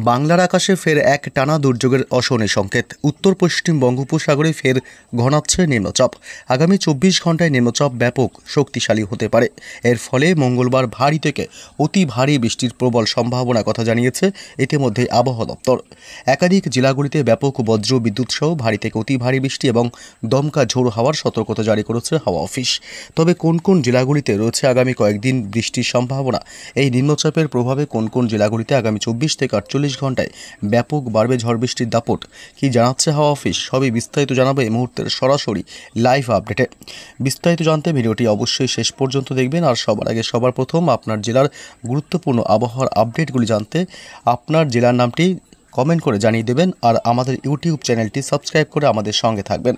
বাংলার আকাশে ফের এক টানা দুর্যোগের অশনি সংকেত। উত্তর পশ্চিম বঙ্গোপসাগরে ফের ঘনাচ্ছে নিম্নচাপ। আগামী 24 ঘন্টায় নিম্নচাপ ব্যাপক শক্তিশালী হতে পারে। এর ফলে মঙ্গলবার ভারী থেকে অতি ভারী বৃষ্টির প্রবল সম্ভাবনার কথা জানিয়েছে ইতিমধ্যে আবহাওয়া দপ্তর। একাধিক জেলাগুলিতে ব্যাপক বজ্র বিদ্যুৎ সহ ভারী থেকে অতি ভারী বৃষ্টি এবং দমকা ঝোড়ো হাওয়ার সতর্কতা জারি করেছে হাওয়া অফিস। তবে কোন কোন জেলাগুলিতে রয়েছে আগামী কয়েকদিন বৃষ্টির সম্ভাবনা, এই নিম্নচাপের প্রভাবে কোন কোন জেলাগুলিতে আগামী 24 থেকে 48 ঘন্টায় ব্যাপক বাড়বে ঝড় বৃষ্টির দাপট, কি জানাচ্ছে হাওয়া অফিস, সবই বিস্তারিত জানাবে এই মুহূর্তের সরাসরি লাইভ আপডেটে। বিস্তারিত জানতে ভিডিওটি অবশ্যই শেষ পর্যন্ত দেখবেন। আর সবার আগে সবার প্রথম আপনার জেলার গুরুত্বপূর্ণ আবহাওয়ার আপডেটগুলি জানতে আপনার জেলার নামটি কমেন্ট করে জানিয়ে দেবেন আর আমাদের ইউটিউব চ্যানেলটি সাবস্ক্রাইব করে আমাদের সঙ্গে থাকবেন।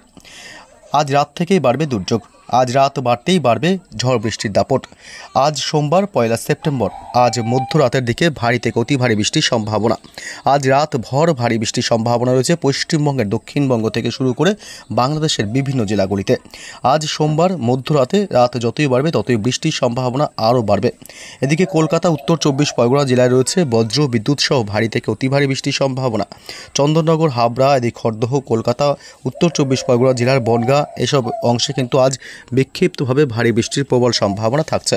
আজ রাত থেকেই বাড়বে দুর্যোগ। আজ রাত বাড়তেই বাড়বে ঝড় বৃষ্টির দাপট। আজ সোমবার 1 সেপ্টেম্বর। আজ মধ্যরাতের দিকে ভারী থেকে অতি ভারী বৃষ্টির সম্ভাবনা। আজ রাত ভর ভারী বৃষ্টির সম্ভাবনা রয়েছে পশ্চিমবঙ্গের দক্ষিণবঙ্গ থেকে শুরু করে বাংলাদেশের বিভিন্ন জেলাগুলিতে। আজ সোমবার মধ্যরাতে রাত যতই বাড়বে ততই বৃষ্টির সম্ভাবনা আরও বাড়বে। এদিকে কলকাতা, উত্তর 24 পরগনা জেলায় রয়েছে বজ্র বিদ্যুৎ সহ ভারী থেকে অতি ভারী বৃষ্টির সম্ভাবনা। চন্দননগর, হাবড়া, এদিকে খড়দহ, কলকাতা, উত্তর 24 পরগনা জেলার বনগাঁ এসব অংশে কিন্তু আজ বিক্ষিপ্তভাবে ভারী বৃষ্টির প্রবল সম্ভাবনা থাকছে।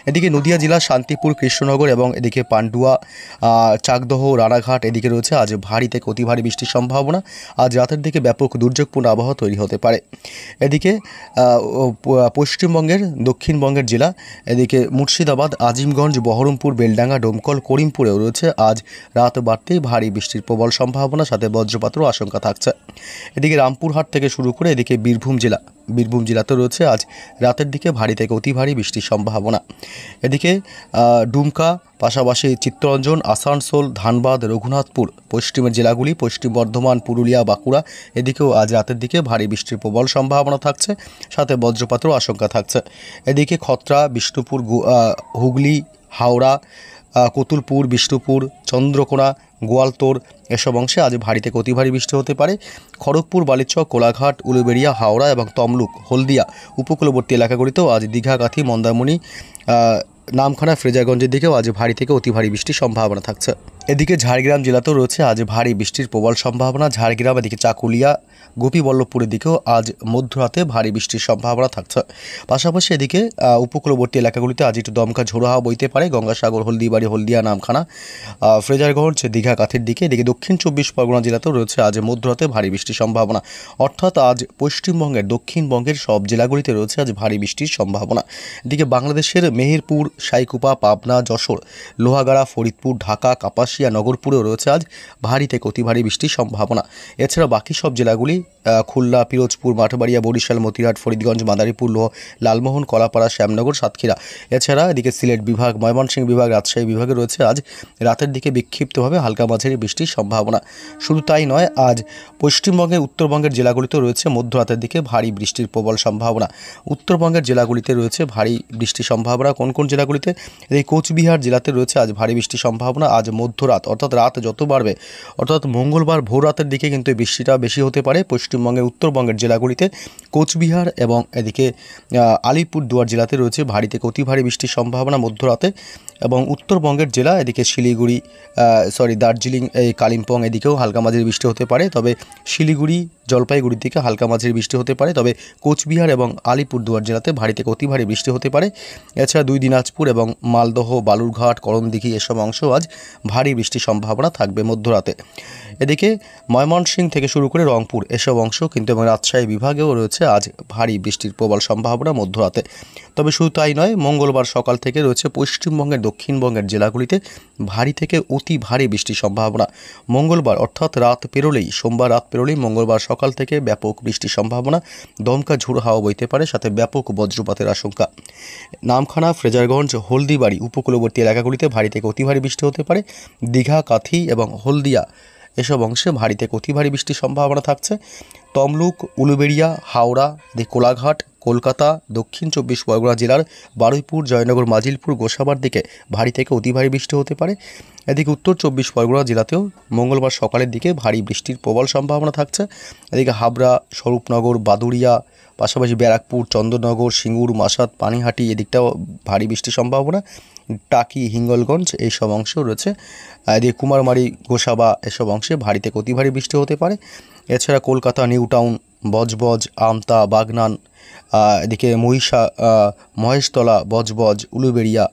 এদিকে নদিয়া জেলার শান্তিপুর, কৃষ্ণনগর এবং এদিকে পান্ডুয়া, চাকদহ, রানাঘাট এদিকে রয়েছে আজ ভারী থেকে অতি ভারী বৃষ্টির সম্ভাবনা। আজ রাতের দিকে ব্যাপক দুর্যোগপূর্ণ আবহাওয়া তৈরি হতে পারে। এদিকে পশ্চিমবঙ্গের দক্ষিণবঙ্গের জেলা এদিকে মুর্শিদাবাদ, আজিমগঞ্জ, বহরমপুর, বেলডাঙ্গা, ডোমকল, করিমপুরেও রয়েছে আজ রাত বাড়তেই ভারী বৃষ্টির প্রবল সম্ভাবনা, সাথে বজ্রপাতেরও আশঙ্কা থাকছে। এদিকে রামপুরহাট থেকে শুরু করে এদিকে বীরভূম জেলাতেও রয়েছে আজ রাতের দিকে ভারী থেকে অতি ভারী বৃষ্টির সম্ভাবনা। এদিকে ডুমকা, পাশাপাশি চিত্তরঞ্জন, আসানসোল, ধানবাদ, রঘুনাথপুর পশ্চিমের জেলাগুলি, পশ্চিম বর্ধমান, পুরুলিয়া, বাঁকুড়া এদিকেও আজ রাতের দিকে ভারী বৃষ্টির প্রবল সম্ভাবনা থাকছে, সাথে বজ্রপাতেরও আশঙ্কা থাকছে। এদিকে খত্রা, বিষ্ণুপুর, হুগলি, হাওড়া, কতুলপুর, বিষ্ণুপুর, চন্দ্রকোনা, গোয়ালতোড় এসব অংশে আজ ভারী থেকে অতি ভারী বৃষ্টি হতে পারে। খড়গপুর, বালিচক, কোলাঘাট, উলুবেড়িয়া, হাওড়া এবং তমলুক, হলদিয়া উপকূলবর্তী এলাকাগুলিতেও আজ দীঘা, কাথি, মন্দারমণি, নামখানা, ফ্রেজারগঞ্জের দিকেও আজ ভারী থেকে অতি ভারী বৃষ্টির সম্ভাবনা থাকছে। এদিকে ঝাড়গ্রাম জেলাতেও রয়েছে আজ ভারী বৃষ্টির প্রবল সম্ভাবনা। ঝাড়গ্রাম, এদিকে চাকুলিয়া, গোপীবল্লভপুরের দিকেও আজ মধ্যরাতে ভারী বৃষ্টির সম্ভাবনা থাকছে। পাশাপাশি এদিকে উপকূলবর্তী এলাকাগুলিতে আজ একটু দমকা ঝোড়ো হাওয়া বইতে পারে। গঙ্গাসাগর, হলদিবাড়ি, হলদিয়া, নামখানা, ফ্রেজারগঞ্জ, দীঘা, কাথির দিকে। এদিকে দক্ষিণ 24 পরগনা জেলাতেও রয়েছে আজ মধ্যরাতে ভারী বৃষ্টির সম্ভাবনা। অর্থাৎ আজ পশ্চিমবঙ্গের দক্ষিণবঙ্গের সব জেলাগুলিতে রয়েছে আজ ভারী বৃষ্টির সম্ভাবনা। এদিকে বাংলাদেশের মেহেরপুর, সাইকুপা, পাবনা, যশোর, লোহাগাড়া, ফরিদপুর, ঢাকা, কাপাসিয়া, নগরপুরেও রয়েছে আজ ভারী থেকে অতি ভারী বৃষ্টির সম্ভাবনা। এছাড়া বাকি সব জেলাগুলি খুলনা, পিরোজপুর, মাঠবাড়িয়া, বরিশাল, মতিরাট, ফরিদগঞ্জ, মাদারীপুর, লালমোহন, কলাপাড়া, শ্যামনগর, সাতক্ষীরা, এছাড়া এদিকে সিলেট বিভাগ, ময়মনসিংহ বিভাগ, রাজশাহী বিভাগে রয়েছে আজ রাতের দিকে বিক্ষিপ্তভাবে হালকা মাঝারি বৃষ্টির সম্ভাবনা। শুধু তাই নয়, আজ পশ্চিমবঙ্গের উত্তরবঙ্গের জেলাগুলিতে রয়েছে মধ্যরাতের দিকে ভারী বৃষ্টির প্রবল সম্ভাবনা। উত্তরবঙ্গের জেলাগুলিতে রয়েছে ভারী বৃষ্টির সম্ভাবনা। কোন কোন জেলাগুলিতে? এই কোচবিহার জেলাতে রয়েছে আজ ভারী বৃষ্টির সম্ভাবনা। আজ মধ্যরাত অর্থাৎ রাত যত বাড়বে, অর্থাৎ মঙ্গলবার ভোর রাতের দিকে কিন্তু এই বৃষ্টিটা বেশি হতে পারে। পশ্চিমবঙ্গের উত্তরবঙ্গের জেলাগুলিতে কোচবিহার এবং এদিকে আলিপুরদুয়ার জেলাতে রয়েছে ভারী থেকে অতি ভারী বৃষ্টির সম্ভাবনা মধ্যরাতে। এবং উত্তরবঙ্গের জেলা এদিকে শিলিগুড়ি, দার্জিলিং, এই কালিম্পং এদিকেও হালকা মাঝারি বৃষ্টি হতে পারে। তবে শিলিগুড়ি, জলপাইগুড়ির দিকে হালকা মাঝারি বৃষ্টি হতে পারে। তবে কোচবিহার এবং আলিপুরদুয়ার জেলাতে ভারী থেকে অতি ভারী বৃষ্টি হতে পারে। এছাড়া দিনাজপুর এবং মালদহ, বালুরঘাট, করণদিঘি এসব অংশ আজ ভারী বৃষ্টির সম্ভাবনা থাকবে মধ্যরাতে। এদিকে ময়মনসিংহ থেকে শুরু করে রংপুর এসব অংশ কিন্তু এবং রাজশাহী বিভাগেও রয়েছে আজ ভারী বৃষ্টির প্রবল সম্ভাবনা মধ্যরাতে। তবে শুধু তাই নয়, মঙ্গলবার সকাল থেকে রয়েছে পশ্চিমবঙ্গের দক্ষিণবঙ্গের জেলাগুলিতে ভারী থেকে অতি ভারী বৃষ্টির সম্ভাবনা। মঙ্গলবার অর্থাৎ সোমবার রাত পেরোলেই মঙ্গলবার সকাল থেকে ব্যাপক বৃষ্টির সম্ভাবনা। দমকা ঝোড়ো হাওয়া বইতে পারে, সাথে ব্যাপক বজ্রপাতের আশঙ্কা। নামখানা, ফ্রেজারগঞ্জ, হলদিবাড়ি উপকূলবর্তী এলাকাগুলিতে ভারী থেকে অতি ভারী বৃষ্টি হতে পারে। দীঘা, কাথি এবং হলদিয়া এসব অংশে ভারী থেকে অতি ভারী বৃষ্টির সম্ভাবনা থাকছে। তমলুক, উলুবেড়িয়া, হাওড়া, কোলাঘাট, কলকাতা, দক্ষিণ 24 পরগনা জেলার বারুইপুর, জয়নগর, মাজিলপুর, গোসাবার দিকে ভারী থেকে অতি ভারী বৃষ্টি হতে পারে। এদিকে উত্তর 24 পরগনা জেলাতেও মঙ্গলবার সকালের দিকে ভারী বৃষ্টির প্রবল সম্ভাবনা থাকছে। এদিকে হাবড়া, স্বরূপনগর, বাদুড়িয়া, পাশাপাশি ব্যারাকপুর, চন্দননগর, সিঙ্গুর, মাসাত, পানিহাটি এদিকটাও ভারী বৃষ্টির সম্ভাবনা। টাকি, হিঙ্গলগঞ্জ এইসব অংশ রয়েছে। এদিকে কুমারমারি, গোসাবা এসব অংশে ভারী থেকে অতি ভারী বৃষ্টি হতে পারে। এছাড়া কলকাতা, নিউ টাউন, বজবজ, আমতা, বাগনান, এদিকে মহেশতলা, বজবজ, উলুবেড়িয়া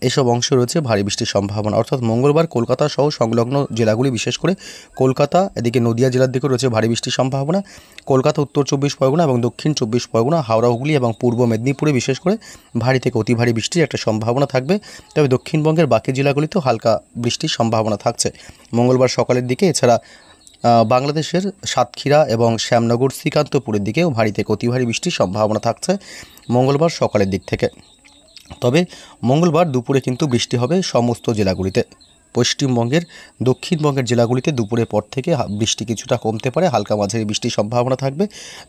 এসব অংশ রয়েছে ভারী বৃষ্টির সম্ভাবনা। অর্থাৎ মঙ্গলবার কলকাতা সহ সংলগ্ন জেলাগুলি, বিশেষ করে কলকাতা, এদিকে নদিয়া জেলার দিকেও রয়েছে ভারী বৃষ্টির সম্ভাবনা। কলকাতা, উত্তর 24 পরগনা এবং দক্ষিণ 24 পরগনা, হাওড়া, হুগলি এবং পূর্ব মেদিনীপুরে বিশেষ করে ভারী থেকে অতি ভারী বৃষ্টির একটা সম্ভাবনা থাকবে। তবে দক্ষিণবঙ্গের বাকি জেলাগুলিতেও হালকা বৃষ্টির সম্ভাবনা থাকছে মঙ্গলবার সকালের দিকে। এছাড়া বাংলাদেশের সাতক্ষীরা এবং শ্যামনগর, শ্রীকান্তপুরের দিকেও ভারী থেকে অতি ভারী বৃষ্টির সম্ভাবনা থাকছে মঙ্গলবার সকালের দিক থেকে। তবে মঙ্গলবার দুপুরে কিন্তু বৃষ্টি হবে সমস্ত জেলাগুলিতে। পশ্চিমবঙ্গের দক্ষিণবঙ্গের জেলাগুলিতে দুপুরের পর থেকে বৃষ্টি কিছুটা কমতে পারে, হালকা মাঝারি বৃষ্টির সম্ভাবনা থাকবে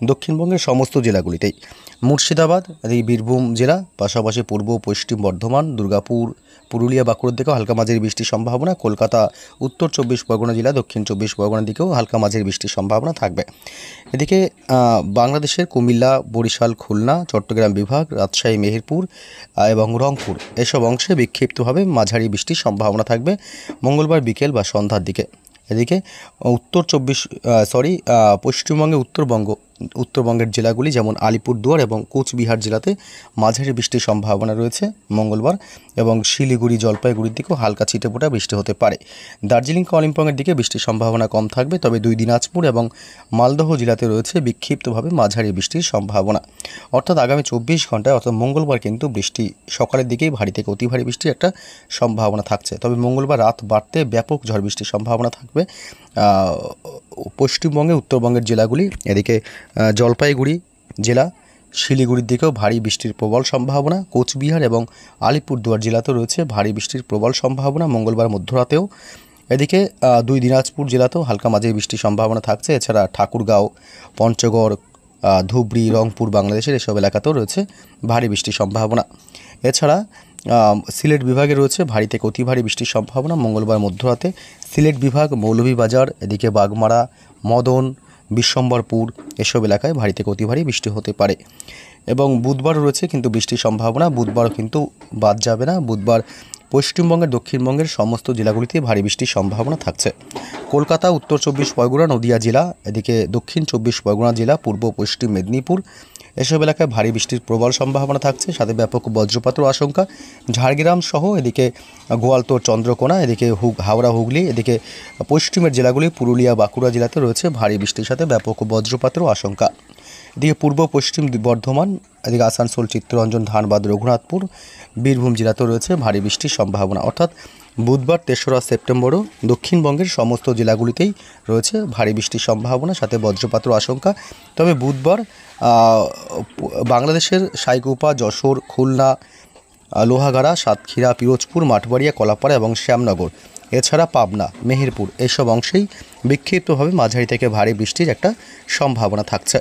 দক্ষিণবঙ্গের সমস্ত জেলাগুলিতেই। মুর্শিদাবাদ, এই বীরভূম জেলা, পাশাপাশি পূর্ব পশ্চিম বর্ধমান, দুর্গাপুর, পুরুলিয়া, বাঁকুড়ার দিকেও হালকা মাঝারি বৃষ্টির সম্ভাবনা। কলকাতা, উত্তর 24 পরগনা জেলা, দক্ষিণ 24 পরগনার দিকেও হালকা মাঝারি বৃষ্টির সম্ভাবনা থাকবে। এদিকে বাংলাদেশের কুমিল্লা, বরিশাল, খুলনা, চট্টগ্রাম বিভাগ, রাজশাহী, মেহেরপুর এবং রংপুর এসব অংশে বিক্ষিপ্তভাবে মাঝারি বৃষ্টির সম্ভাবনা থাকবে মঙ্গলবার বিকেল বা সন্ধ্যার দিকে। এদিকে পশ্চিমবঙ্গে উত্তরবঙ্গের জেলাগুলি যেমন আলিপুরদুয়ার এবং কোচবিহার জেলাতে মাঝারি বৃষ্টির সম্ভাবনা রয়েছে মঙ্গলবার, এবং শিলিগুড়ি, জলপাইগুড়ির দিকেও হালকা ছিটেফোঁটা বৃষ্টি হতে পারে। দার্জিলিং, কালিম্পংয়ের দিকে বৃষ্টির সম্ভাবনা কম থাকবে, তবে দিনাজপুর এবং মালদহ জেলাতে রয়েছে বিক্ষিপ্তভাবে মাঝারি বৃষ্টির সম্ভাবনা। অর্থাৎ আগামী 24 ঘন্টায় অর্থাৎ মঙ্গলবার কিন্তু বৃষ্টি সকালের দিকেই ভারী থেকে অতি ভারী বৃষ্টির একটা সম্ভাবনা থাকছে। তবে মঙ্গলবার রাত বাড়তে ব্যাপক ঝড় বৃষ্টির সম্ভাবনা থাকবে পশ্চিমবঙ্গে উত্তরবঙ্গের জেলাগুলি। এদিকে জলপাইগুড়ি জেলা, শিলিগুড়ির দিকেও ভারী বৃষ্টির প্রবল সম্ভাবনা। কোচবিহার এবং আলিপুরদুয়ার জেলাতেও রয়েছে ভারী বৃষ্টির প্রবল সম্ভাবনা মঙ্গলবার মধ্যরাতেও। এদিকে দিনাজপুর জেলাতেও হালকা মাঝারি বৃষ্টির সম্ভাবনা থাকছে। এছাড়া ঠাকুরগাঁও, পঞ্চগড়, ধুবড়ি, রংপুর, বাংলাদেশের এসব এলাকাতেও রয়েছে ভারী বৃষ্টির সম্ভাবনা। এছাড়া সিলেট বিভাগে রয়েছে ভারী থেকে অতি ভারী বৃষ্টির সম্ভাবনা মঙ্গলবার মধ্যরাতে। সিলেট বিভাগ, মৌলভীবাজার, এদিকে বাগমারা, মদন, বিশ্বম্বরপুর এসব এলাকায় ভারী থেকে অতি ভারী বৃষ্টি হতে পারে। এবং বুধবার রয়েছে কিন্তু বৃষ্টির সম্ভাবনা, বুধবার কিন্তু বাদ যাবে না। বুধবার পশ্চিমবঙ্গের দক্ষিণবঙ্গের সমস্ত জেলাগুলিতে ভারী বৃষ্টির সম্ভাবনা থাকছে। কলকাতা, উত্তর 24 পরগনা, নদিয়া জেলা, এদিকে দক্ষিণ 24 পরগনা জেলা, পূর্ব পশ্চিম মেদিনীপুর এসব এলাকায় ভারী বৃষ্টির প্রবল সম্ভাবনা থাকছে, সাথে ব্যাপক বজ্রপাতের আশঙ্কা। ঝাড়গ্রাম সহ এদিকে গোয়ালতোর, চন্দ্রকোনা, এদিকে হাওড়া, হুগলি, এদিকে পশ্চিমের জেলাগুলি, পুরুলিয়া, বাঁকুড়া জেলাতে রয়েছে ভারী বৃষ্টির সাথে ব্যাপক বজ্রপাতেরও আশঙ্কা। এদিকে পূর্ব পশ্চিম বর্ধমান, এদিকে আসানসোল, চিত্তরঞ্জন, ধানবাদ, রঘুনাথপুর, বীরভূম জেলাতেও রয়েছে ভারী বৃষ্টির সম্ভাবনা। অর্থাৎ বুধবার 3রা সেপ্টেম্বরও দক্ষিণবঙ্গের সমস্ত জেলাগুলিতেই রয়েছে ভারী বৃষ্টির সম্ভাবনা, সাথে বজ্রপাতের আশঙ্কা। তবে বুধবার বাংলাদেশের সাইকোপা, যশোর, খুলনা, লোহাগাড়া, সাতক্ষীরা, পিরোজপুর, মাঠবাড়িয়া, কলাপাড়া এবং শ্যামনগর, এছাড়া পাবনা, মেহেরপুর এসব অংশেই বিক্ষিপ্তভাবে মাঝারি থেকে ভারী বৃষ্টির একটা সম্ভাবনা থাকছে।